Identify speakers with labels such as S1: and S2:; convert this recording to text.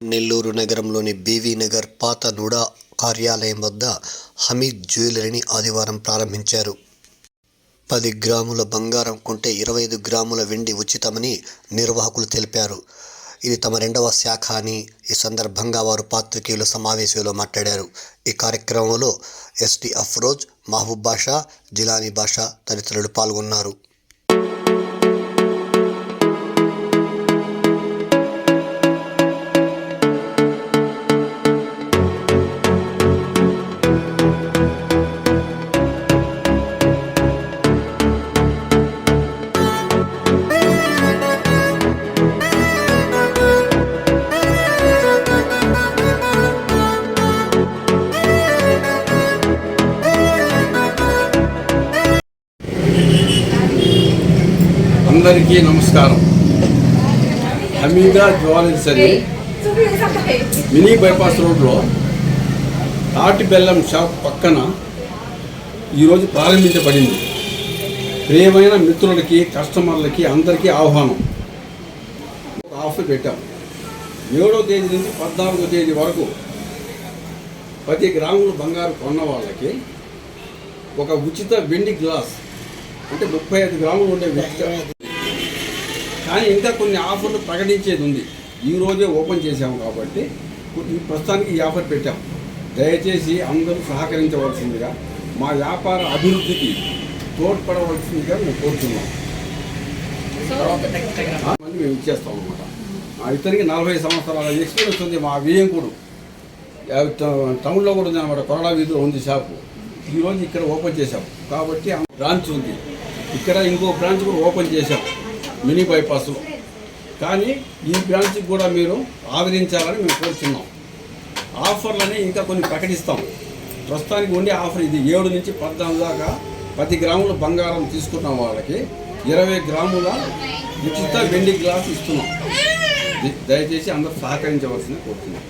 S1: నెల్లూరు నగరంలోని బీవీ నగర్ పాత నుడా కార్యాలయం వద్ద హమీద్ జ్యువెలరీని ఆదివారం ప్రారంభించారు. 10 గ్రాముల బంగారం కొంటే 25 గ్రాముల వెండి ఉచితమని నిర్వాహకులు తెలిపారు. ఇది తమ 2వ శాఖ అని ఈ సందర్భంగా వారు పాత్రికేయుల సమావేశంలో మాట్లాడారు. ఈ కార్యక్రమంలో ఎస్టీ అఫ్రోజ్, మహబూబ్ బాషా, జిలానీ బాషా తదితరులు పాల్గొన్నారు.
S2: అందరికీ నమస్కారం. హమీదా జ్యువెలరీ మినీ బైపాస్ రోడ్లో తాటి బెల్లం షాప్ పక్కన ఈరోజు ప్రారంభించబడింది. ప్రియమైన మిత్రులకి, కస్టమర్లకి అందరికీ ఆహ్వానం. ఆఫర్ పెట్టాం. 7వ తేదీ నుంచి 14వ తేదీ వరకు 10 గ్రాములు బంగారు కొన్న వాళ్ళకి ఒక ఉచిత వెండి గ్లాస్, అంటే 35 గ్రాములు ఉండే ఉచిత. కానీ ఇంకా కొన్ని ఆఫర్లు ప్రకటించేది ఉంది. ఈరోజే ఓపెన్ చేసాము కాబట్టి ప్రస్తుతానికి ఈ ఆఫర్ పెట్టాం. దయచేసి అందరూ సహకరించవలసిందిగా, మా వ్యాపార అభివృద్ధికి తోడ్పడవలసిందిగా మేము కోరుతున్నాం. మేము ఇచ్చేస్తాం అన్నమాట. ఇతనికి 40 సంవత్సరాల ఎక్స్పీరియన్స్ ఉంది. మా వియ్యంకుడు టౌన్లో కూడా ఉంది అన్నమాట. కొరడా వీధిలో ఉంది షాపు. ఈరోజు ఇక్కడ ఓపెన్ చేసాం కాబట్టి బ్రాంచ్ ఉంది. ఇక్కడ ఇంకో బ్రాంచ్ కూడా ఓపెన్ చేశాం మినీ బైపాస్లో. కానీ ఈ బ్రాంచ్కి కూడా మీరు ఆదరించాలని మేము కోరుతున్నాం. ఆఫర్లని ఇంకా కొన్ని ప్రకటిస్తాం. ప్రస్తుతానికి ఉండే ఆఫర్ ఇది. 7 నుంచి 14 దాకా 10 గ్రాముల బంగారం తీసుకున్న వాళ్ళకి 20 గ్రాముల ఉచిత వెండి గ్లాస్ ఇస్తున్నాం. దయచేసి అందరూ సహకరించవలసింది కోరుతున్నాం.